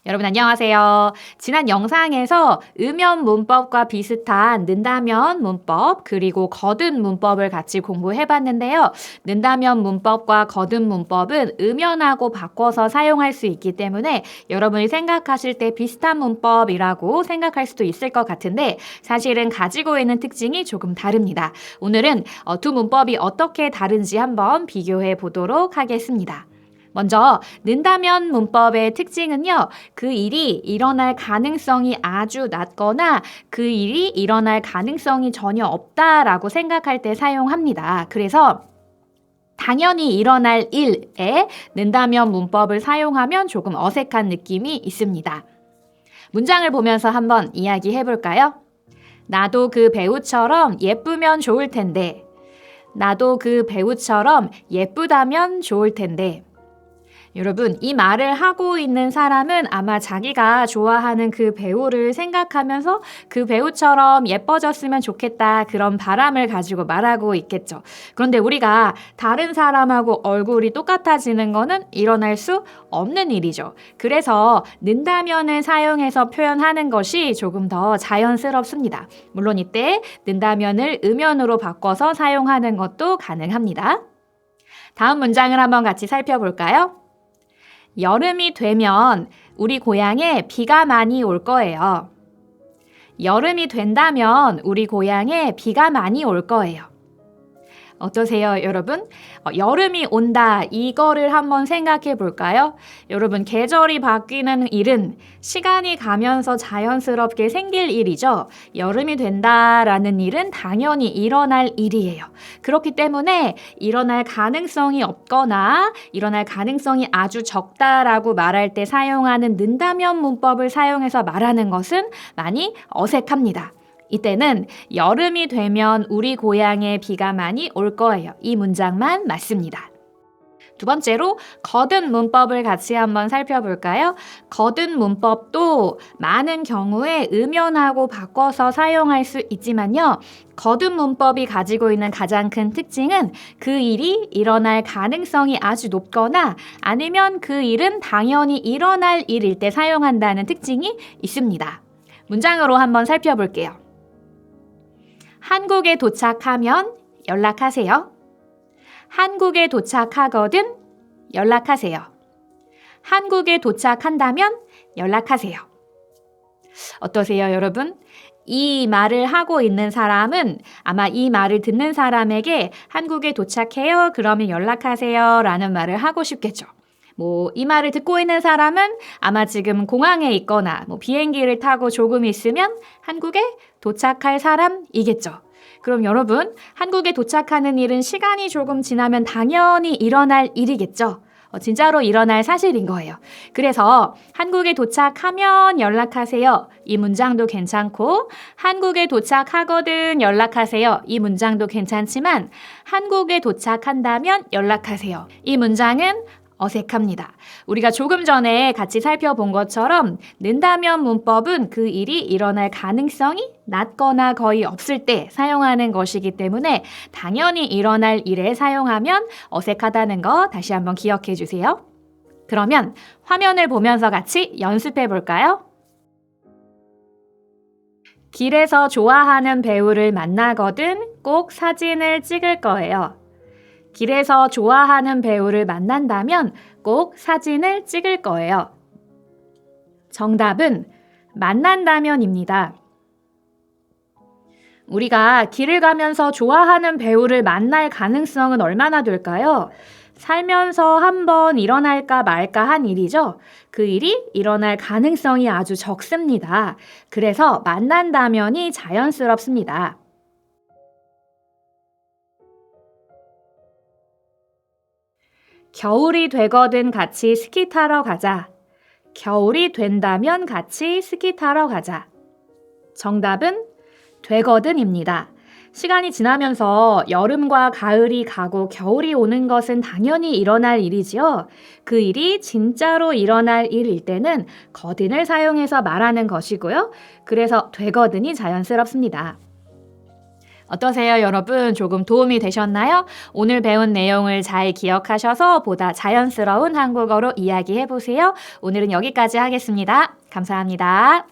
여러분 안녕하세요. 지난 영상에서 음연 문법과 비슷한 는다면 문법 그리고 거듭 문법을 같이 공부해 봤는데요. 는다면 문법과 거듭 문법은 음연하고 바꿔서 사용할 수 있기 때문에 여러분이 생각하실 때 비슷한 문법이라고 생각할 수도 있을 것 같은데 사실은 가지고 있는 특징이 조금 다릅니다. 오늘은 두 문법이 어떻게 다른지 한번 비교해 보도록 하겠습니다. 먼저 는다면 문법의 특징은요. 그 일이 일어날 가능성이 아주 낮거나 그 일이 일어날 가능성이 전혀 없다라고 생각할 때 사용합니다. 그래서 당연히 일어날 일에 는다면 문법을 사용하면 조금 어색한 느낌이 있습니다. 문장을 보면서 한번 이야기해 볼까요? 나도 그 배우처럼 예쁘면 좋을 텐데. 나도 그 배우처럼 예쁘다면 좋을 텐데. 여러분, 이 말을 하고 있는 사람은 아마 자기가 좋아하는 그 배우를 생각하면서 그 배우처럼 예뻐졌으면 좋겠다 그런 바람을 가지고 말하고 있겠죠. 그런데 우리가 다른 사람하고 얼굴이 똑같아지는 거는 일어날 수 없는 일이죠. 그래서 는다면을 사용해서 표현하는 것이 조금 더 자연스럽습니다. 물론 이때 는다면을 음연으로 바꿔서 사용하는 것도 가능합니다. 다음 문장을 한번 같이 살펴볼까요? 여름이 되면 우리 고향에 비가 많이 올 거예요. 여름이 된다면 우리 고향에 비가 많이 올 거예요. 어떠세요, 여러분? 여름이 온다, 이거를 한번 생각해 볼까요? 여러분, 계절이 바뀌는 일은 시간이 가면서 자연스럽게 생길 일이죠. 여름이 된다라는 일은 당연히 일어날 일이에요. 그렇기 때문에 일어날 가능성이 없거나 일어날 가능성이 아주 적다라고 말할 때 사용하는 는다면 문법을 사용해서 말하는 것은 많이 어색합니다. 이때는 여름이 되면 우리 고향에 비가 많이 올 거예요. 이 문장만 맞습니다. 두 번째로 거듭 문법을 같이 한번 살펴볼까요? 거듭 문법도 많은 경우에 음연하고 바꿔서 사용할 수 있지만요. 거듭 문법이 가지고 있는 가장 큰 특징은 그 일이 일어날 가능성이 아주 높거나 아니면 그 일은 당연히 일어날 일일 때 사용한다는 특징이 있습니다. 문장으로 한번 살펴볼게요. 한국에 도착하면 연락하세요. 한국에 도착하거든 연락하세요. 한국에 도착한다면 연락하세요. 어떠세요, 여러분? 이 말을 하고 있는 사람은 아마 이 말을 듣는 사람에게 한국에 도착해요. 그러면 연락하세요. 라는 말을 하고 싶겠죠. 이 말을 듣고 있는 사람은 아마 지금 공항에 있거나 비행기를 타고 조금 있으면 한국에 도착할 사람이겠죠. 그럼 여러분, 한국에 도착하는 일은 시간이 조금 지나면 당연히 일어날 일이겠죠. 진짜로 일어날 사실인 거예요. 그래서 한국에 도착하면 연락하세요. 이 문장도 괜찮고 한국에 도착하거든 연락하세요. 이 문장도 괜찮지만 한국에 도착한다면 연락하세요. 이 문장은 어색합니다. 우리가 조금 전에 같이 살펴본 것처럼 는다면 문법은 그 일이 일어날 가능성이 낮거나 거의 없을 때 사용하는 것이기 때문에 당연히 일어날 일에 사용하면 어색하다는 거 다시 한번 기억해 주세요. 그러면 화면을 보면서 같이 연습해 볼까요? 길에서 좋아하는 배우를 만나거든 꼭 사진을 찍을 거예요. 길에서 좋아하는 배우를 만난다면 꼭 사진을 찍을 거예요. 정답은 만난다면입니다. 우리가 길을 가면서 좋아하는 배우를 만날 가능성은 얼마나 될까요? 살면서 한번 일어날까 말까 한 일이죠. 그 일이 일어날 가능성이 아주 적습니다. 그래서 만난다면이 자연스럽습니다. 겨울이 되거든 같이 스키 타러 가자. 겨울이 된다면 같이 스키 타러 가자. 정답은 되거든입니다. 시간이 지나면서 여름과 가을이 가고 겨울이 오는 것은 당연히 일어날 일이지요. 그 일이 진짜로 일어날 일일 때는 거든을 사용해서 말하는 것이고요. 그래서 되거든이 자연스럽습니다. 어떠세요, 여러분? 조금 도움이 되셨나요? 오늘 배운 내용을 잘 기억하셔서 보다 자연스러운 한국어로 이야기해 보세요. 오늘은 여기까지 하겠습니다. 감사합니다.